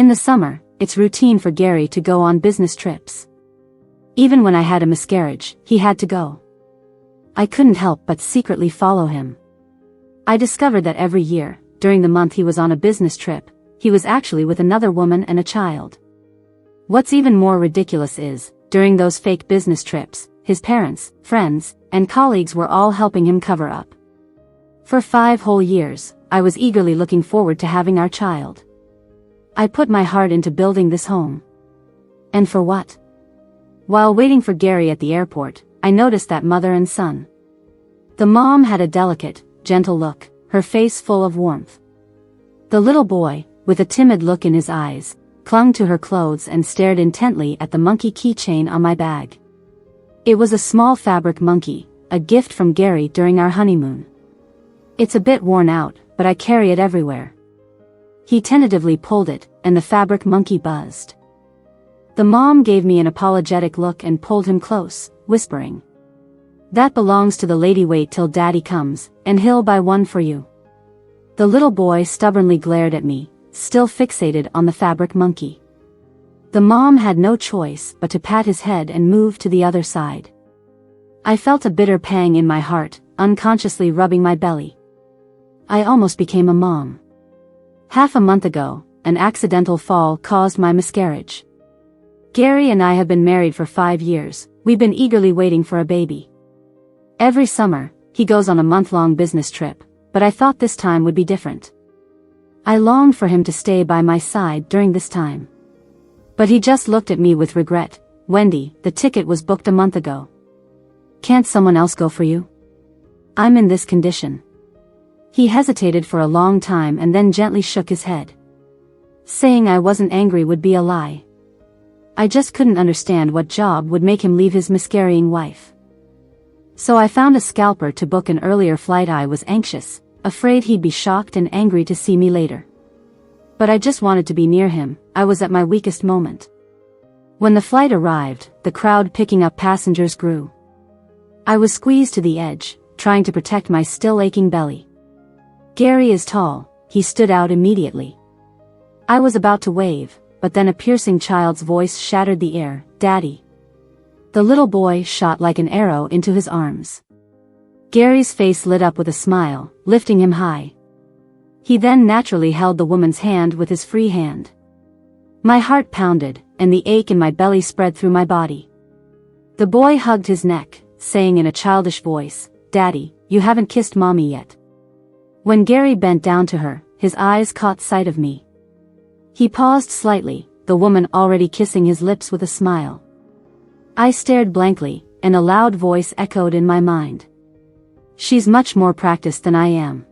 In the summer, it's routine for Gary to go on business trips. Even when I had a miscarriage, he had to go. I couldn't help but secretly follow him. I discovered that every year, during the month he was on a business trip, he was actually with another woman and a child. What's even more ridiculous is, during those fake business trips, his parents, friends, and colleagues were all helping him cover up. For 5 whole years, I was eagerly looking forward to having our child. I put my heart into building this home. And for what? While waiting for Gary at the airport, I noticed that mother and son. The mom had a delicate, gentle look, her face full of warmth. The little boy, with a timid look in his eyes, clung to her clothes and stared intently at the monkey keychain on my bag. It was a small fabric monkey, a gift from Gary during our honeymoon. It's a bit worn out, but I carry it everywhere. He tentatively pulled it, and the fabric monkey buzzed. The mom gave me an apologetic look and pulled him close, whispering, "That belongs to the lady. Wait till daddy comes, and he'll buy one for you." The little boy stubbornly glared at me, still fixated on the fabric monkey. The mom had no choice but to pat his head and move to the other side. I felt a bitter pang in my heart, unconsciously rubbing my belly. I almost became a mom. Half a month ago, an accidental fall caused my miscarriage. Gary and I have been married for 5 years. We've been eagerly waiting for a baby. Every summer, he goes on a month-long business trip, but I thought this time would be different. I longed for him to stay by my side during this time. But he just looked at me with regret. "Wendy, the ticket was booked a month ago. Can't someone else go for you? I'm in this condition." He hesitated for a long time and then gently shook his head. Saying I wasn't angry would be a lie. I just couldn't understand what job would make him leave his miscarrying wife. So I found a scalper to book an earlier flight. I was anxious, afraid he'd be shocked and angry to see me later. But I just wanted to be near him. I was at my weakest moment. When the flight arrived, the crowd picking up passengers grew. I was squeezed to the edge, trying to protect my still aching belly. Gary is tall, he stood out immediately. I was about to wave, but then a piercing child's voice shattered the air, "Daddy." The little boy shot like an arrow into his arms. Gary's face lit up with a smile, lifting him high. He then naturally held the woman's hand with his free hand. My heart pounded, and the ache in my belly spread through my body. The boy hugged his neck, saying in a childish voice, "Daddy, you haven't kissed mommy yet." When Gary bent down to her, his eyes caught sight of me. He paused slightly, the woman already kissing his lips with a smile. I stared blankly, and a loud voice echoed in my mind. "She's much more practiced than I am."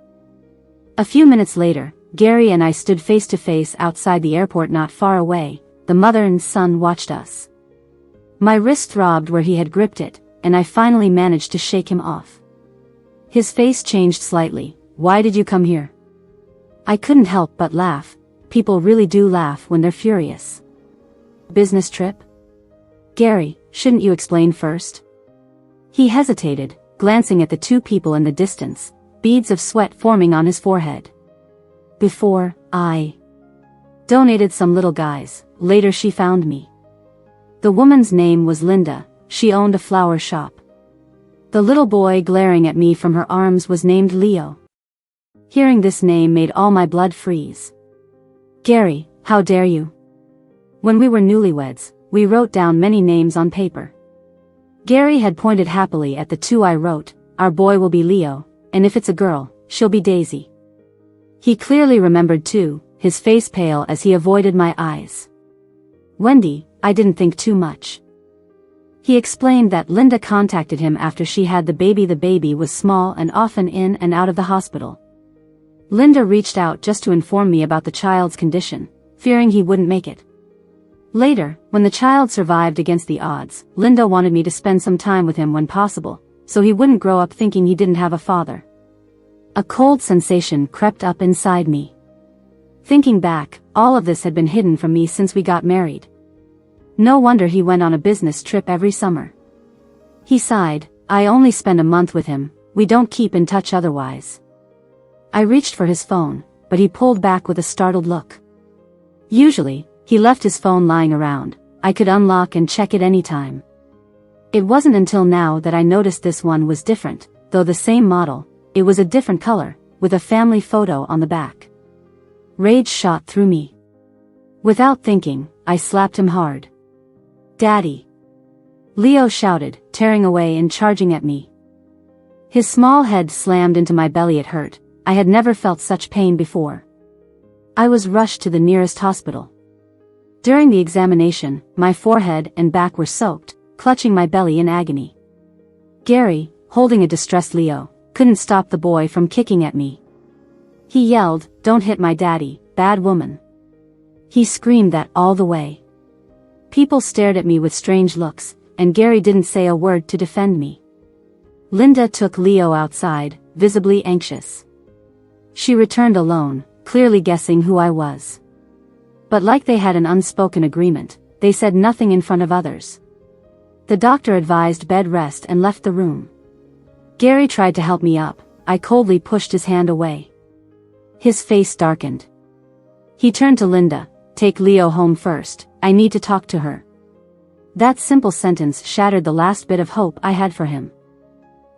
A few minutes later, Gary and I stood face to face outside the airport not far away. The mother and son watched us. My wrist throbbed where he had gripped it, and I finally managed to shake him off. His face changed slightly. "Why did you come here?" I couldn't help but laugh. People really do laugh when they're furious. "Business trip?" "Gary, shouldn't you explain first?" He hesitated, glancing at the 2 people in the distance, beads of sweat forming on his forehead. "Before, I donated some little guys. Later she found me." The woman's name was Linda. She owned a flower shop. The little boy glaring at me from her arms was named Leo. Hearing this name made all my blood freeze. "Gary, how dare you?" When we were newlyweds, we wrote down many names on paper. Gary had pointed happily at the 2 I wrote. "Our boy will be Leo, and if it's a girl, she'll be Daisy." He clearly remembered too, his face pale as he avoided my eyes. "Wendy, I didn't think too much." He explained that Linda contacted him after she had the baby. The baby was small and often in and out of the hospital. Linda reached out just to inform me about the child's condition, fearing he wouldn't make it. Later, when the child survived against the odds, Linda wanted me to spend some time with him when possible, so he wouldn't grow up thinking he didn't have a father. A cold sensation crept up inside me. Thinking back, all of this had been hidden from me since we got married. No wonder he went on a business trip every summer. He sighed. "I only spend a month with him, we don't keep in touch otherwise." I reached for his phone, but he pulled back with a startled look. Usually, he left his phone lying around. I could unlock and check it anytime. It wasn't until now that I noticed this one was different, though the same model. It was a different color, with a family photo on the back. Rage shot through me. Without thinking, I slapped him hard. "Daddy!" Leo shouted, tearing away and charging at me. His small head slammed into my belly. It hurt. I had never felt such pain before. I was rushed to the nearest hospital. During the examination, my forehead and back were soaked, clutching my belly in agony. Gary, holding a distressed Leo, couldn't stop the boy from kicking at me. He yelled, "Don't hit my daddy, bad woman." He screamed that all the way. People stared at me with strange looks, and Gary didn't say a word to defend me. Linda took Leo outside, visibly anxious. She returned alone, clearly guessing who I was. But like they had an unspoken agreement, they said nothing in front of others. The doctor advised bed rest and left the room. Gary tried to help me up. I coldly pushed his hand away. His face darkened. He turned to Linda. "Take Leo home first. I need to talk to her." That simple sentence shattered the last bit of hope I had for him.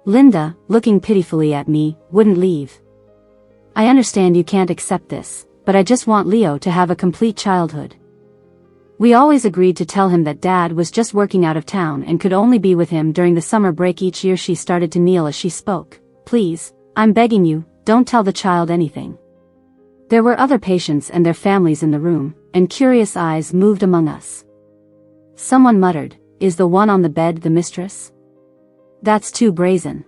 Linda, looking pitifully at me, wouldn't leave. "I understand you can't accept this, but I just want Leo to have a complete childhood. We always agreed to tell him that Dad was just working out of town and could only be with him during the summer break each year." She started to kneel as she spoke. "Please, I'm begging you, don't tell the child anything." There were other patients and their families in the room, and curious eyes moved among us. Someone muttered, "Is the one on the bed the mistress? That's too brazen."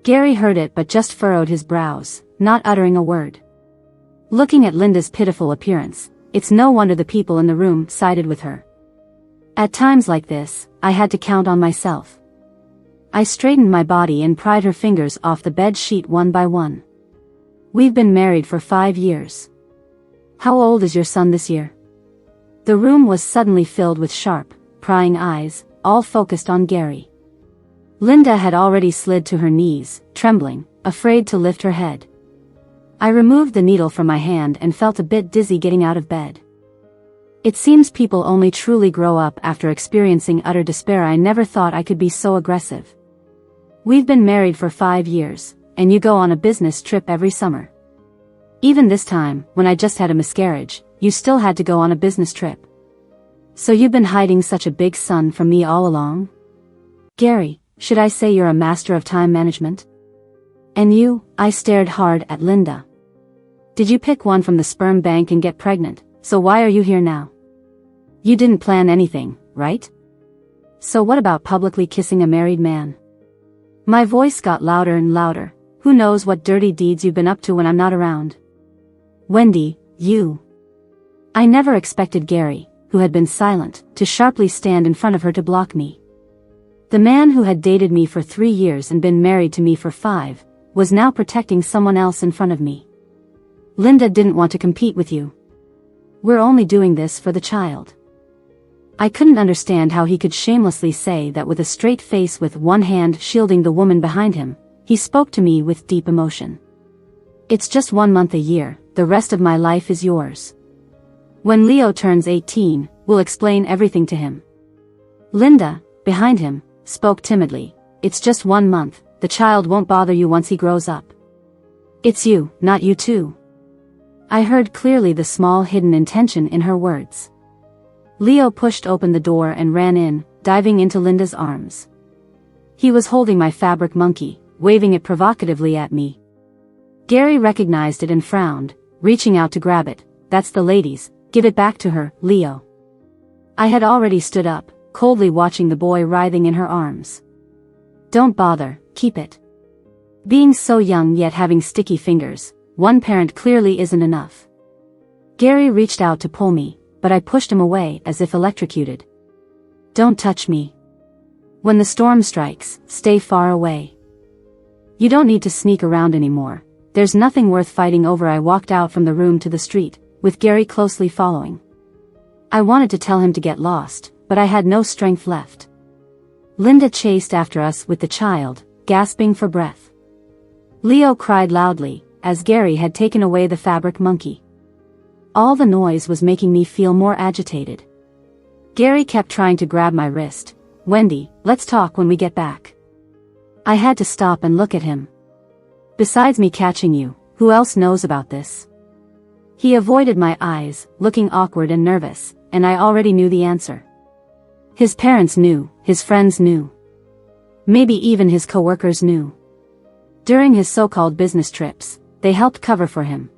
Gary heard it but just furrowed his brows, not uttering a word. Looking at Linda's pitiful appearance, it's no wonder the people in the room sided with her. At times like this, I had to count on myself. I straightened my body and pried her fingers off the bed sheet one by one. "We've been married for 5 years. How old is your son this year?" The room was suddenly filled with sharp, prying eyes, all focused on Gary. Linda had already slid to her knees, trembling, afraid to lift her head. I removed the needle from my hand and felt a bit dizzy getting out of bed. It seems people only truly grow up after experiencing utter despair. I never thought I could be so aggressive. "We've been married for 5 years, and you go on a business trip every summer. Even this time, when I just had a miscarriage, you still had to go on a business trip. So you've been hiding such a big son from me all along? Gary, should I say you're a master of time management? And you?" I stared hard at Linda. "Did you pick one from the sperm bank and get pregnant, so why are you here now? You didn't plan anything, right? So what about publicly kissing a married man?" My voice got louder and louder. "Who knows what dirty deeds you've been up to when I'm not around? Wendy, you." I never expected Gary, who had been silent, to sharply stand in front of her to block me. The man who had dated me for 3 years and been married to me for 5, was now protecting someone else in front of me. "Linda didn't want to compete with you. We're only doing this for the child." I couldn't understand how he could shamelessly say that with a straight face. With one hand shielding the woman behind him, he spoke to me with deep emotion. "It's just 1 month a year, the rest of my life is yours. When Leo turns 18, we'll explain everything to him." Linda, behind him, spoke timidly. "It's just 1 month, the child won't bother you once he grows up. It's you, not you too." I heard clearly the small hidden intention in her words. Leo pushed open the door and ran in, diving into Linda's arms. He was holding my fabric monkey, waving it provocatively at me. Gary recognized it and frowned, reaching out to grab it. "That's the lady's, give it back to her, Leo." I had already stood up, coldly watching the boy writhing in her arms. "Don't bother, keep it." Being so young yet having sticky fingers, one parent clearly isn't enough. Gary reached out to pull me, but I pushed him away as if electrocuted. "Don't touch me. When the storm strikes, stay far away. You don't need to sneak around anymore. There's nothing worth fighting over." I walked out from the room to the street, with Gary closely following. I wanted to tell him to get lost, but I had no strength left. Linda chased after us with the child, gasping for breath. Leo cried loudly, as Gary had taken away the fabric monkey. All the noise was making me feel more agitated. Gary kept trying to grab my wrist. "Wendy, let's talk when we get back." I had to stop and look at him. "Besides me catching you, who else knows about this?" He avoided my eyes, looking awkward and nervous, and I already knew the answer. His parents knew, his friends knew. Maybe even his coworkers knew. During his so-called business trips, they helped cover for him.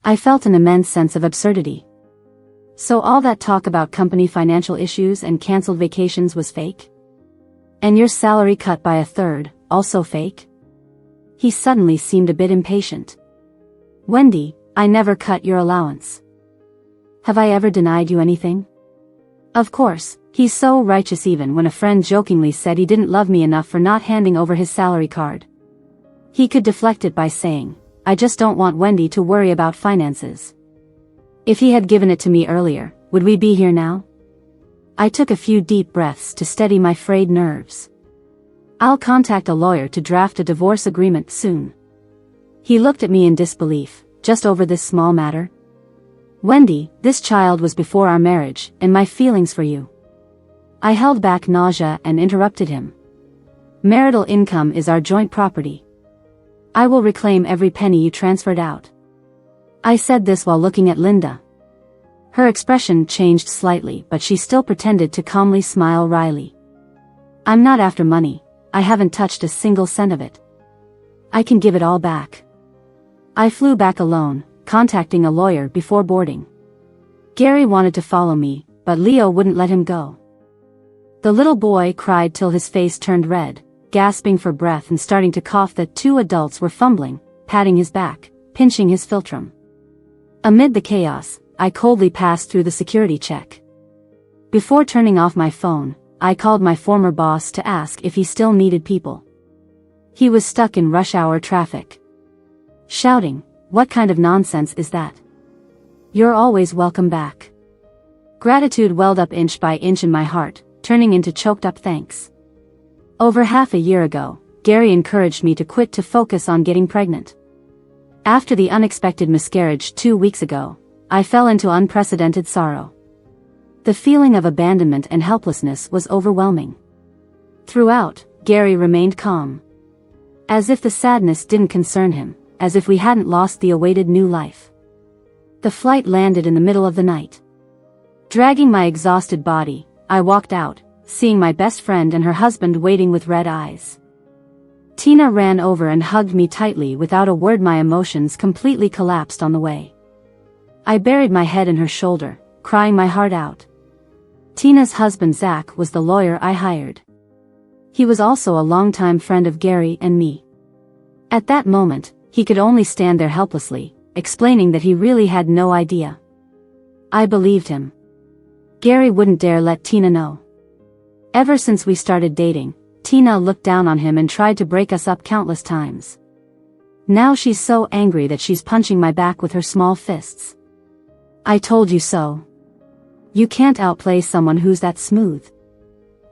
I felt an immense sense of absurdity. So all that talk about company financial issues and canceled vacations was fake? And your salary cut by a third, also fake? He suddenly seemed a bit impatient. "Wendy, I never cut your allowance. Have I ever denied you anything?" Of course, he's so righteous even when a friend jokingly said he didn't love me enough for not handing over his salary card. He could deflect it by saying, "I just don't want Wendy to worry about finances." If he had given it to me earlier, would we be here now? I took a few deep breaths to steady my frayed nerves. "I'll contact a lawyer to draft a divorce agreement soon." He looked at me in disbelief. "Just over this small matter?" "Wendy, this child was before our marriage, and my feelings for you." I held back nausea and interrupted him. "Marital income is our joint property. I will reclaim every penny you transferred out." I said this while looking at Linda. Her expression changed slightly, but she still pretended to calmly smile wryly. "I'm not after money. I haven't touched a single cent of it. I can give it all back." I flew back alone, contacting a lawyer before boarding. Gary wanted to follow me, but Leo wouldn't let him go. The little boy cried till his face turned red, gasping for breath and starting to cough. The two adults were fumbling, patting his back, pinching his philtrum. Amid the chaos, I coldly passed through the security check. Before turning off my phone, I called my former boss to ask if he still needed people. He was stuck in rush hour traffic. Shouting, "What kind of nonsense is that? You're always welcome back." Gratitude welled up inch by inch in my heart, turning into choked up thanks. Over half a year ago, Gary encouraged me to quit to focus on getting pregnant. After the unexpected miscarriage 2 weeks ago, I fell into unprecedented sorrow. The feeling of abandonment and helplessness was overwhelming. Throughout, Gary remained calm. As if the sadness didn't concern him, as if we hadn't lost the awaited new life. The flight landed in the middle of the night. Dragging my exhausted body, I walked out, seeing my best friend and her husband waiting with red eyes. Tina ran over and hugged me tightly without a word. My emotions completely collapsed on the way. I buried my head in her shoulder, crying my heart out. Tina's husband Zach was the lawyer I hired. He was also a longtime friend of Gary and me. At that moment, he could only stand there helplessly, explaining that he really had no idea. I believed him. Gary wouldn't dare let Tina know. Ever since we started dating, Tina looked down on him and tried to break us up countless times. Now she's so angry that she's punching my back with her small fists. "I told you so. You can't outplay someone who's that smooth."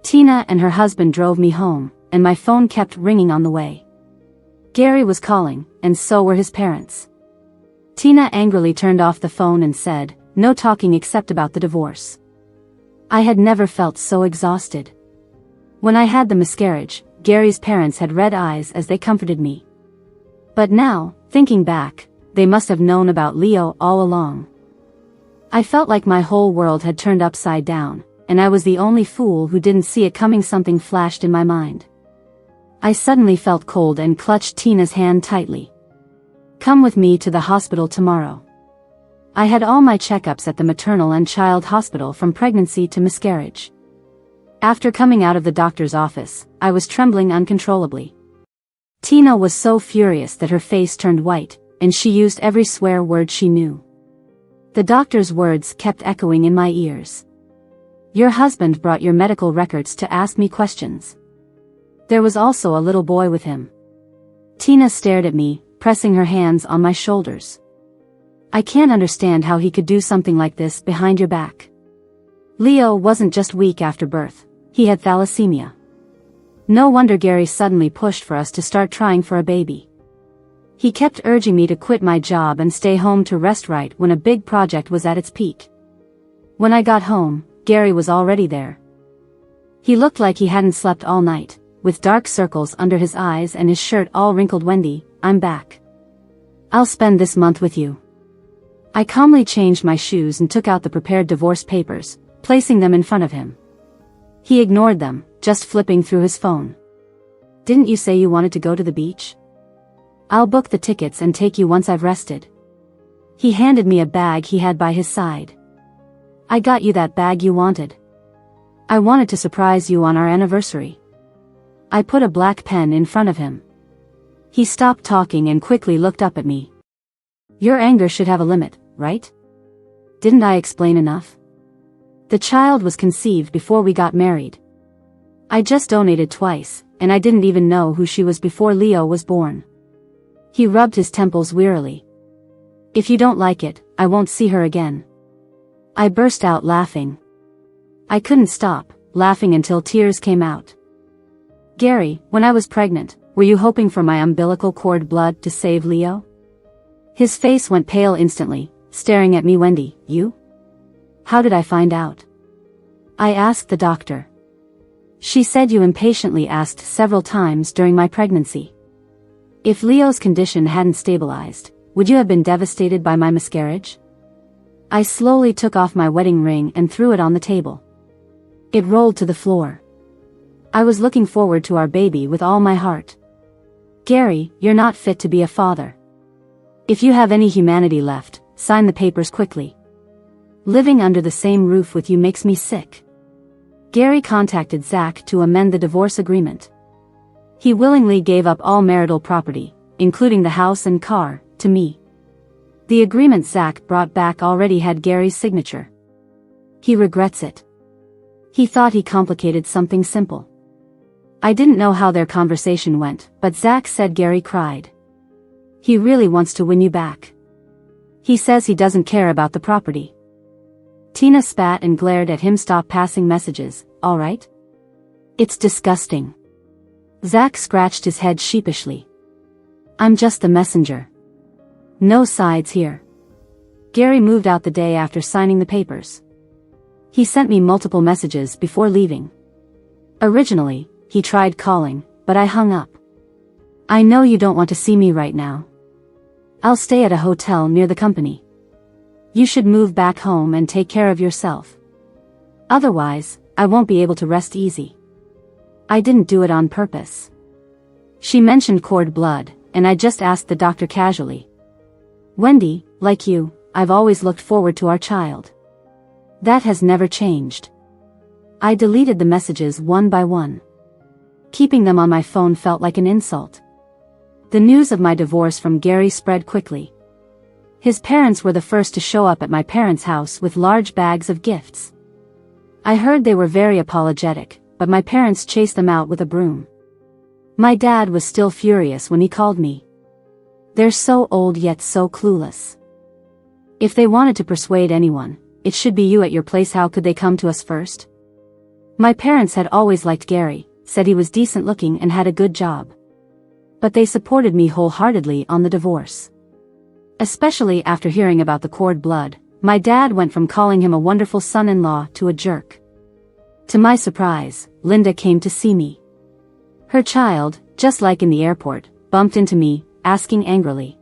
Tina and her husband drove me home, and my phone kept ringing on the way. Gary was calling, and so were his parents. Tina angrily turned off the phone and said, "No talking except about the divorce." I had never felt so exhausted. When I had the miscarriage, Gary's parents had red eyes as they comforted me. But now, thinking back, they must have known about Leo all along. I felt like my whole world had turned upside down, and I was the only fool who didn't see it coming. Something flashed in my mind. I suddenly felt cold and clutched Tina's hand tightly. "Come with me to the hospital tomorrow." I had all my checkups at the maternal and child hospital from pregnancy to miscarriage. After coming out of the doctor's office, I was trembling uncontrollably. Tina was so furious that her face turned white, and she used every swear word she knew. The doctor's words kept echoing in my ears. "Your husband brought your medical records to ask me questions. There was also a little boy with him." Tina stared at me, pressing her hands on my shoulders. "I can't understand how he could do something like this behind your back. Leo wasn't just weak after birth, he had thalassemia. No wonder Gary suddenly pushed for us to start trying for a baby. He kept urging me to quit my job and stay home to rest right when a big project was at its peak. When I got home, Gary was already there. He looked like he hadn't slept all night, with dark circles under his eyes and his shirt all wrinkled. "Wendy, I'm back. I'll spend this month with you." I calmly changed my shoes and took out the prepared divorce papers, placing them in front of him. He ignored them, just flipping through his phone. "Didn't you say you wanted to go to the beach? I'll book the tickets and take you once I've rested." He handed me a bag he had by his side. "I got you that bag you wanted. I wanted to surprise you on our anniversary." I put a black pen in front of him. He stopped talking and quickly looked up at me. "Your anger should have a limit, right? Didn't I explain enough? The child was conceived before we got married. I just donated twice, and I didn't even know who she was before Leo was born." He rubbed his temples wearily. "If you don't like it, I won't see her again." I burst out laughing. I couldn't stop, laughing until tears came out. "Gary, when I was pregnant, were you hoping for my umbilical cord blood to save Leo?" His face went pale instantly, staring at me. "Wendy, you? How did I find out?" I asked the doctor. "She said you impatiently asked several times during my pregnancy. If Leo's condition hadn't stabilized, would you have been devastated by my miscarriage?" I slowly took off my wedding ring and threw it on the table. It rolled to the floor. I was looking forward to our baby with all my heart. "Gary, you're not fit to be a father. If you have any humanity left, sign the papers quickly. Living under the same roof with you makes me sick." Gary contacted Zach to amend the divorce agreement. He willingly gave up all marital property, including the house and car, to me. The agreement Zach brought back already had Gary's signature. He regrets it. He thought he complicated something simple. I didn't know how their conversation went, but Zach said Gary cried. He really wants to win you back. He says he doesn't care about the property. Tina spat and glared at him. "Stop passing messages, all right? It's disgusting." Zach scratched his head sheepishly. "I'm just the messenger. No sides here." Gary moved out the day after signing the papers. He sent me multiple messages before leaving. Originally, he tried calling, but I hung up. "I know you don't want to see me right now. I'll stay at a hotel near the company. You should move back home and take care of yourself. Otherwise, I won't be able to rest easy." I didn't do it on purpose. She mentioned cord blood, and I just asked the doctor casually. "Wendy, like you, I've always looked forward to our child. That has never changed." I deleted the messages one by one. Keeping them on my phone felt like an insult. The news of my divorce from Gary spread quickly. His parents were the first to show up at my parents' house with large bags of gifts. I heard they were very apologetic, but my parents chased them out with a broom. My dad was still furious when he called me. "They're so old yet so clueless. If they wanted to persuade anyone, it should be you at your place. How could they come to us first?" My parents had always liked Gary, said he was decent looking and had a good job. But they supported me wholeheartedly on the divorce. Especially after hearing about the cord blood, my dad went from calling him a wonderful son-in-law to a jerk. To my surprise, Linda came to see me. Her child, just like in the airport, bumped into me, asking angrily,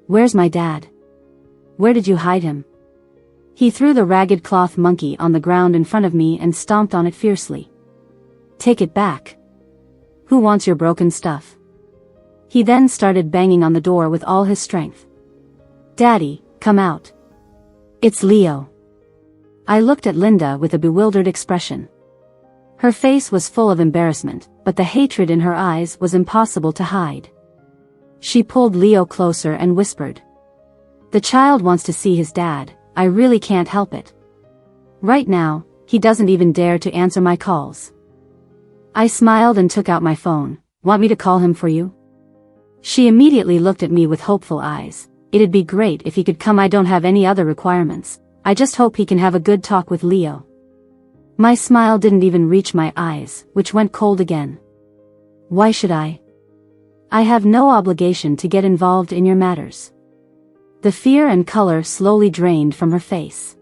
"Where's my dad? Where did you hide him?" He threw the ragged cloth monkey on the ground in front of me and stomped on it fiercely. "Take it back. Who wants your broken stuff?" He then started banging on the door with all his strength. "Daddy, come out. It's Leo." I looked at Linda with a bewildered expression. Her face was full of embarrassment, but the hatred in her eyes was impossible to hide. She pulled Leo closer and whispered, "The child wants to see his dad. I really can't help it. Right now, he doesn't even dare to answer my calls." I smiled and took out my phone. "Want me to call him for you?" She immediately looked at me with hopeful eyes. "It'd be great if he could come. I don't have any other requirements. I just hope he can have a good talk with Leo." My smile didn't even reach my eyes, which went cold again. "Why should I? I have no obligation to get involved in your matters. The fear and color slowly drained from her face.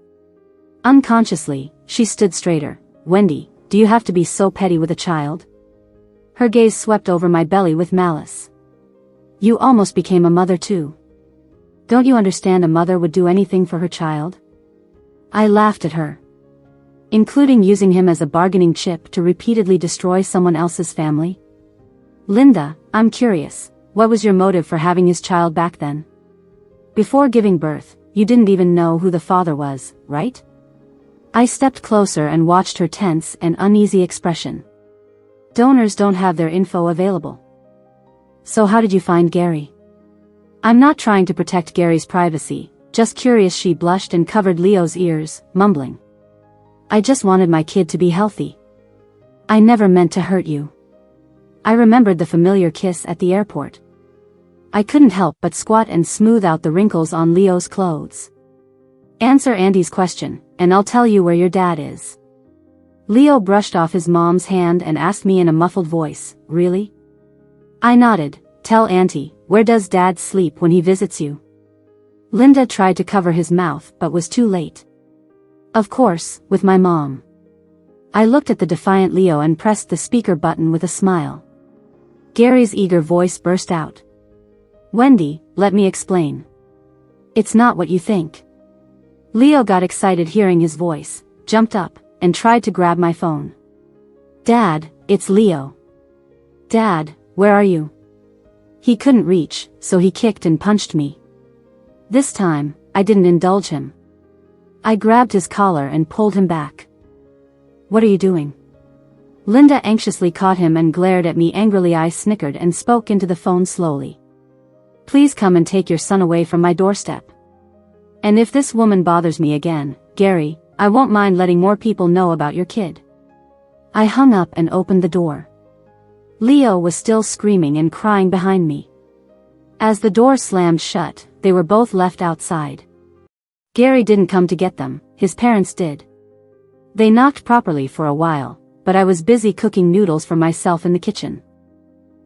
Unconsciously, she stood straighter. Wendy, do you have to be so petty with a child? Her gaze swept over my belly with malice. You almost became a mother too. Don't you understand a mother would do anything for her child? I laughed at her. Including using him as a bargaining chip to repeatedly destroy someone else's family? Linda, I'm curious, what was your motive for having his child back then? Before giving birth, you didn't even know who the father was, right? I stepped closer and watched her tense and uneasy expression. Donors don't have their info available. So how did you find Gary? I'm not trying to protect Gary's privacy, just curious. She blushed and covered Leo's ears, mumbling. I just wanted my kid to be healthy. I never meant to hurt you. I remembered the familiar kiss at the airport. I couldn't help but squat and smooth out the wrinkles on Leo's clothes. Answer Andy's question, and I'll tell you where your dad is. Leo brushed off his mom's hand and asked me in a muffled voice, really? I nodded. Tell Auntie, where does Dad sleep when he visits you? Linda tried to cover his mouth but was too late. Of course, with my mom. I looked at the defiant Leo and pressed the speaker button with a smile. Gary's eager voice burst out. Wendy, let me explain. It's not what you think. Leo got excited hearing his voice, jumped up, and tried to grab my phone. Dad, it's Leo. Dad, where are you? He couldn't reach, so he kicked and punched me. This time, I didn't indulge him. I grabbed his collar and pulled him back. What are you doing? Linda anxiously caught him and glared at me angrily. I snickered and spoke into the phone slowly. Please come and take your son away from my doorstep. And if this woman bothers me again, Gary, I won't mind letting more people know about your kid. I hung up and opened the door. Leo was still screaming and crying behind me. As the door slammed shut, they were both left outside. Gary didn't come to get them, his parents did. They knocked properly for a while, but I was busy cooking noodles for myself in the kitchen.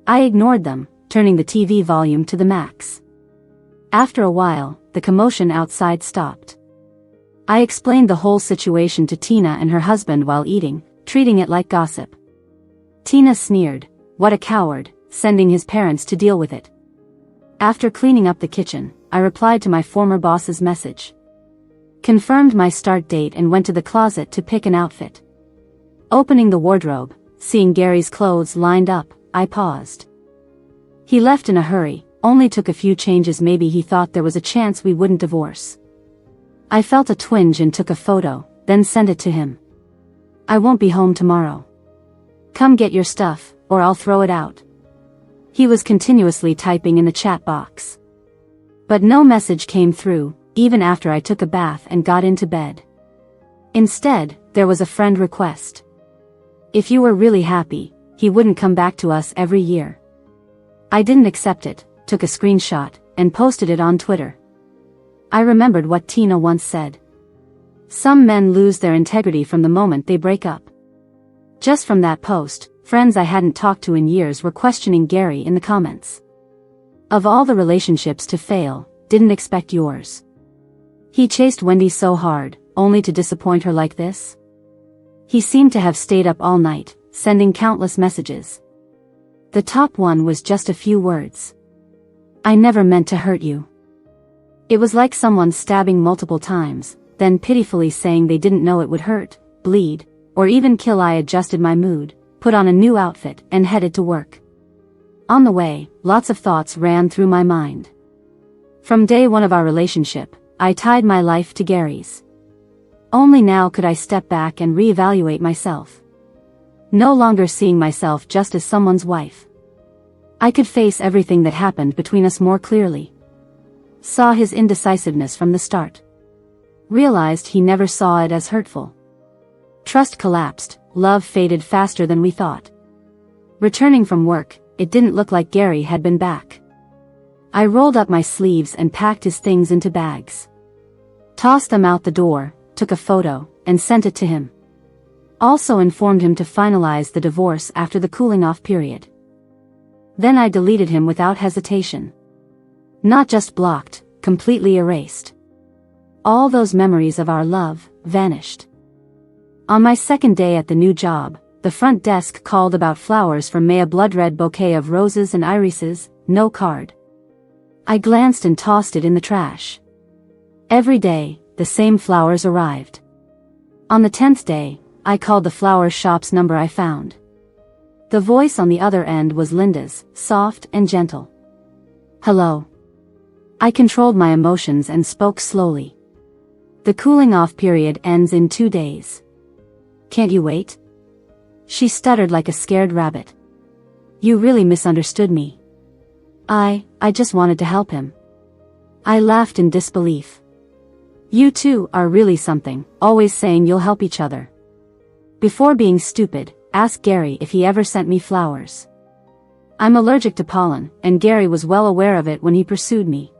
I ignored them, turning the TV volume to the max. After a while, the commotion outside stopped. I explained the whole situation to Tina and her husband while eating, treating it like gossip. Tina sneered, what a coward, sending his parents to deal with it. After cleaning up the kitchen, I replied to my former boss's message. Confirmed my start date and went to the closet to pick an outfit. Opening the wardrobe, seeing Gary's clothes lined up, I paused. He left in a hurry, only took a few changes. Maybe he thought there was a chance we wouldn't divorce. I felt a twinge and took a photo, then sent it to him. I won't be home tomorrow. Come get your stuff, or I'll throw it out. He was continuously typing in the chat box. But no message came through, even after I took a bath and got into bed. Instead, there was a friend request. If you were really happy, he wouldn't come back to us every year. I didn't accept it, took a screenshot, and posted it on Twitter. I remembered what Tina once said. Some men lose their integrity from the moment they break up. Just from that post, friends I hadn't talked to in years were questioning Gary in the comments. Of all the relationships to fail, didn't expect yours. He chased Wendy so hard, only to disappoint her like this? He seemed to have stayed up all night, sending countless messages. The top one was just a few words. I never meant to hurt you. It was like someone stabbing multiple times, then pitifully saying they didn't know it would hurt, bleed, or even kill. I adjusted my mood, put on a new outfit, and headed to work. On the way, lots of thoughts ran through my mind. From day one of our relationship, I tied my life to Gary's. Only now could I step back and reevaluate myself. No longer seeing myself just as someone's wife. I could face everything that happened between us more clearly. Saw his indecisiveness from the start. Realized he never saw it as hurtful. Trust collapsed, love faded faster than we thought. Returning from work, it didn't look like Gary had been back. I rolled up my sleeves and packed his things into bags. Tossed them out the door, took a photo, and sent it to him. Also informed him to finalize the divorce after the cooling off period. Then I deleted him without hesitation. Not just blocked, completely erased. All those memories of our love vanished. On my second day at the new job, the front desk called about flowers for May, a blood-red bouquet of roses and irises, no card. I glanced and tossed it in the trash. Every day, the same flowers arrived. On the 10th day, I called the flower shop's number I found. The voice on the other end was Linda's, soft and gentle. Hello. I controlled my emotions and spoke slowly. The cooling-off period ends in 2 days. Can't you wait? She stuttered like a scared rabbit. You really misunderstood me. I just wanted to help him. I laughed in disbelief. You two are really something, always saying you'll help each other. Before being stupid, ask Gary if he ever sent me flowers. I'm allergic to pollen, and Gary was well aware of it when he pursued me.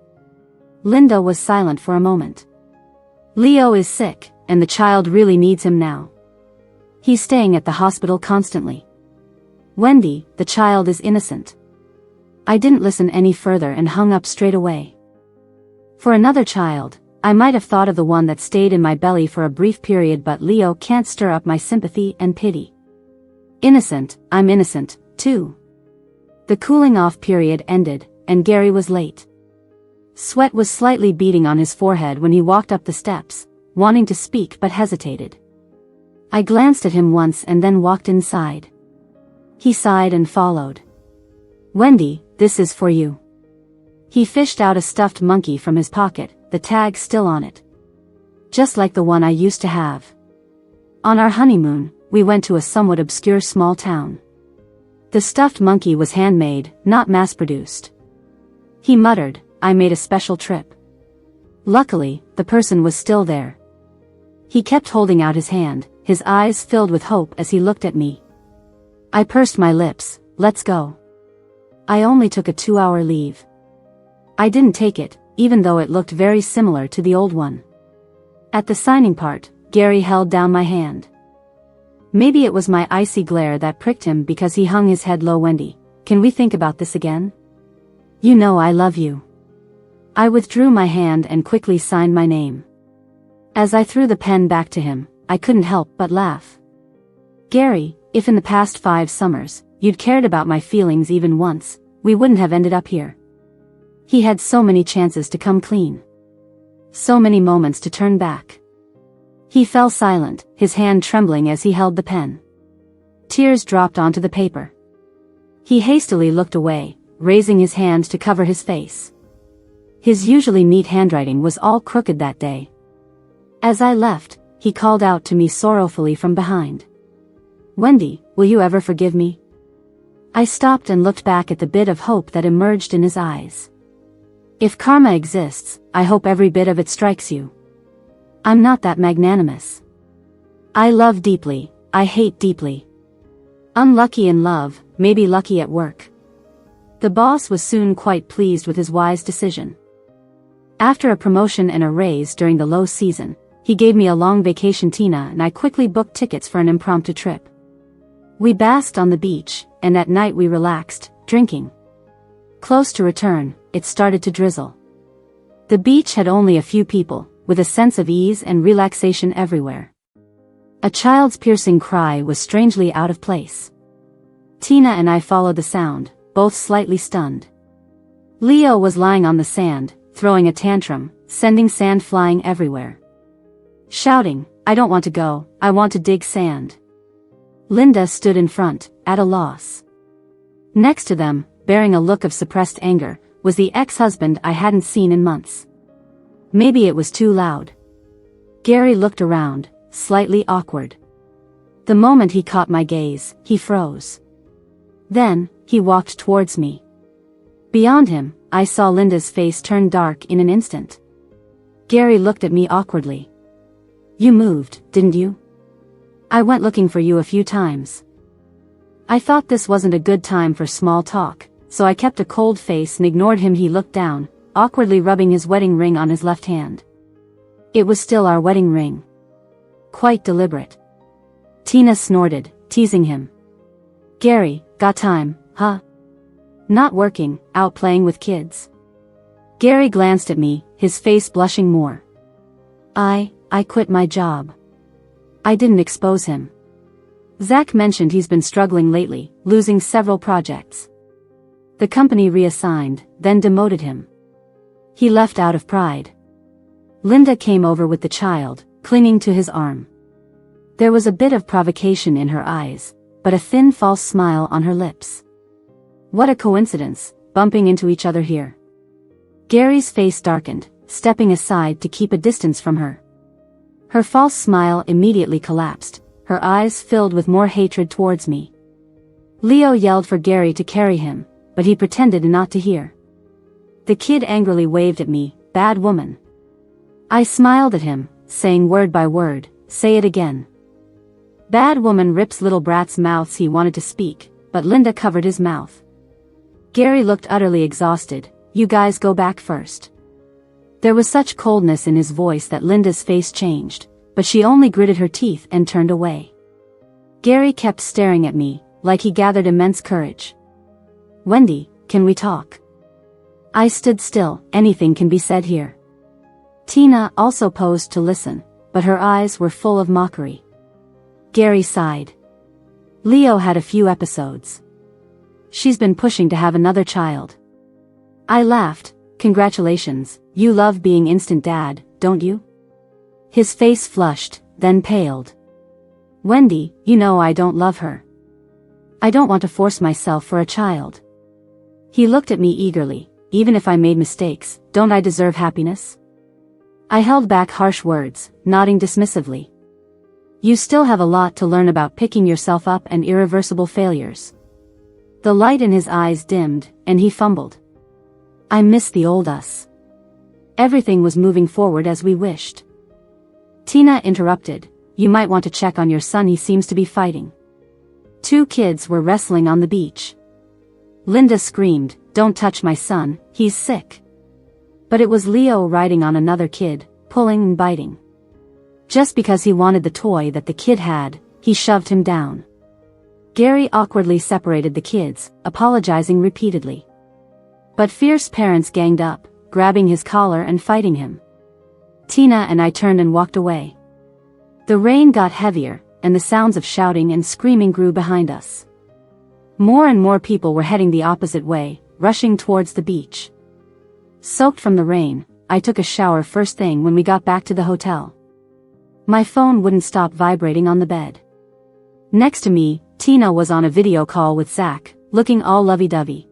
Linda was silent for a moment. Leo is sick, and the child really needs him now. He's staying at the hospital constantly. Wendy, the child is innocent. I didn't listen any further and hung up straight away. For another child, I might have thought of the one that stayed in my belly for a brief period, but Leo can't stir up my sympathy and pity. Innocent, I'm innocent, too. The cooling-off period ended, and Gary was late. Sweat was slightly beading on his forehead when he walked up the steps, wanting to speak but hesitated. I glanced at him once and then walked inside. He sighed and followed. Wendy, this is for you. He fished out a stuffed monkey from his pocket, the tag still on it. Just like the one I used to have. On our honeymoon, we went to a somewhat obscure small town. The stuffed monkey was handmade, not mass-produced. He muttered, I made a special trip. Luckily, the person was still there. He kept holding out his hand, his eyes filled with hope as he looked at me. I pursed my lips, let's go. I only took a 2-hour leave. I didn't take it, even though it looked very similar to the old one. At the signing part, Gary held down my hand. Maybe it was my icy glare that pricked him because he hung his head low. Wendy, can we think about this again? You know I love you. I withdrew my hand and quickly signed my name. As I threw the pen back to him, I couldn't help but laugh. Gary, if in the past 5 summers, you'd cared about my feelings even once, we wouldn't have ended up here. He had so many chances to come clean. So many moments to turn back. He fell silent, his hand trembling as he held the pen. Tears dropped onto the paper. He hastily looked away, raising his hand to cover his face. His usually neat handwriting was all crooked that day. As I left, he called out to me sorrowfully from behind. Wendy, will you ever forgive me? I stopped and looked back at the bit of hope that emerged in his eyes. If karma exists, I hope every bit of it strikes you. I'm not that magnanimous. I love deeply, I hate deeply. Unlucky in love, maybe lucky at work. The boss was soon quite pleased with his wise decision. After a promotion and a raise during the low season, he gave me a long vacation. Tina and I quickly booked tickets for an impromptu trip. We basked on the beach, and at night we relaxed, drinking. Close to return, it started to drizzle. The beach had only a few people, with a sense of ease and relaxation everywhere. A child's piercing cry was strangely out of place. Tina and I followed the sound, both slightly stunned. Leo was lying on the sand, throwing a tantrum, sending sand flying everywhere. Shouting, I don't want to go, I want to dig sand. Linda stood in front, at a loss. Next to them, bearing a look of suppressed anger, was the ex-husband I hadn't seen in months. Maybe it was too loud. Gary looked around, slightly awkward. The moment he caught my gaze, he froze. Then, he walked towards me. Beyond him, I saw Linda's face turn dark in an instant. Gary looked at me awkwardly. You moved, didn't you? I went looking for you a few times. I thought this wasn't a good time for small talk, so I kept a cold face and ignored him. He looked down, awkwardly rubbing his wedding ring on his left hand. It was still our wedding ring. Quite deliberate. Tina snorted, teasing him. Gary, got time, huh? Not working, out playing with kids. Gary glanced at me, his face blushing more. I quit my job. I didn't expose him. Zach mentioned he's been struggling lately, losing several projects. The company reassigned, then demoted him. He left out of pride. Linda came over with the child, clinging to his arm. There was a bit of provocation in her eyes, but a thin false smile on her lips. What a coincidence, bumping into each other here. Gary's face darkened, stepping aside to keep a distance from her. Her false smile immediately collapsed, her eyes filled with more hatred towards me. Leo yelled for Gary to carry him, but he pretended not to hear. The kid angrily waved at me, "Bad woman." I smiled at him, saying word by word, "Say it again." Bad woman rips little brat's mouths. He wanted to speak, but Linda covered his mouth. Gary looked utterly exhausted. "You guys go back first." There was such coldness in his voice that Linda's face changed, but she only gritted her teeth and turned away. Gary kept staring at me, like he gathered immense courage. "Wendy, can we talk?" I stood still. Anything can be said here. Tina also posed to listen, but her eyes were full of mockery. Gary sighed. Leo had a few episodes. She's been pushing to have another child. I laughed. "Congratulations, you love being instant dad, don't you?" His face flushed, then paled. "Wendy, you know I don't love her. I don't want to force myself for a child." He looked at me eagerly. "Even if I made mistakes, don't I deserve happiness?" I held back harsh words, nodding dismissively. "You still have a lot to learn about picking yourself up and irreversible failures." The light in his eyes dimmed, and he fumbled. "I miss the old us. Everything was moving forward as we wished." Tina interrupted. "You might want to check on your son. He seems to be fighting." 2 kids were wrestling on the beach. Linda screamed, "Don't touch my son, he's sick." But it was Leo riding on another kid, pulling and biting. Just because he wanted the toy that the kid had, he shoved him down. Gary awkwardly separated the kids, apologizing repeatedly. But fierce parents ganged up, grabbing his collar and fighting him. Tina and I turned and walked away. The rain got heavier, and the sounds of shouting and screaming grew behind us. More and more people were heading the opposite way, rushing towards the beach. Soaked from the rain, I took a shower first thing when we got back to the hotel. My phone wouldn't stop vibrating on the bed. Next to me, Tina was on a video call with Zach, looking all lovey-dovey.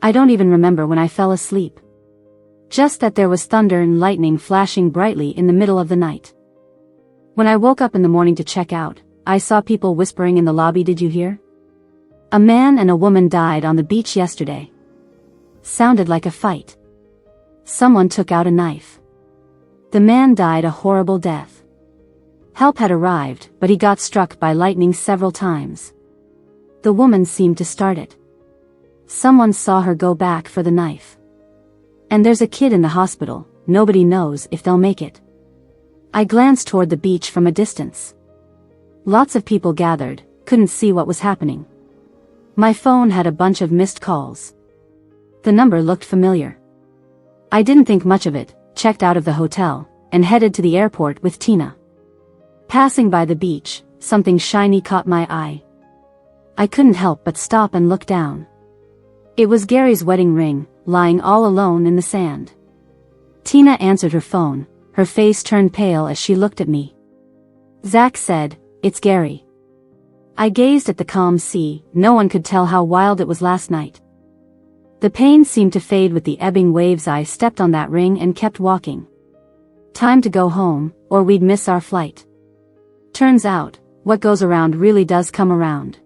I don't even remember when I fell asleep. Just that there was thunder and lightning flashing brightly in the middle of the night. When I woke up in the morning to check out, I saw people whispering in the lobby. "Did you hear? A man and a woman died on the beach yesterday." Sounded like a fight. Someone took out a knife. The man died a horrible death. Help had arrived, but he got struck by lightning several times. The woman seemed to start it. Someone saw her go back for the knife. And there's a kid in the hospital. Nobody knows if they'll make it. I glanced toward the beach from a distance. Lots of people gathered, couldn't see what was happening. My phone had a bunch of missed calls. The number looked familiar. I didn't think much of it, checked out of the hotel, and headed to the airport with Tina. Passing by the beach, something shiny caught my eye. I couldn't help but stop and look down. It was Gary's wedding ring, lying all alone in the sand. Tina answered her phone, her face turned pale as she looked at me. Zach said, "It's Gary." I gazed at the calm sea. No one could tell how wild it was last night. The pain seemed to fade with the ebbing waves. I stepped on that ring and kept walking. Time to go home, or we'd miss our flight. Turns out, what goes around really does come around.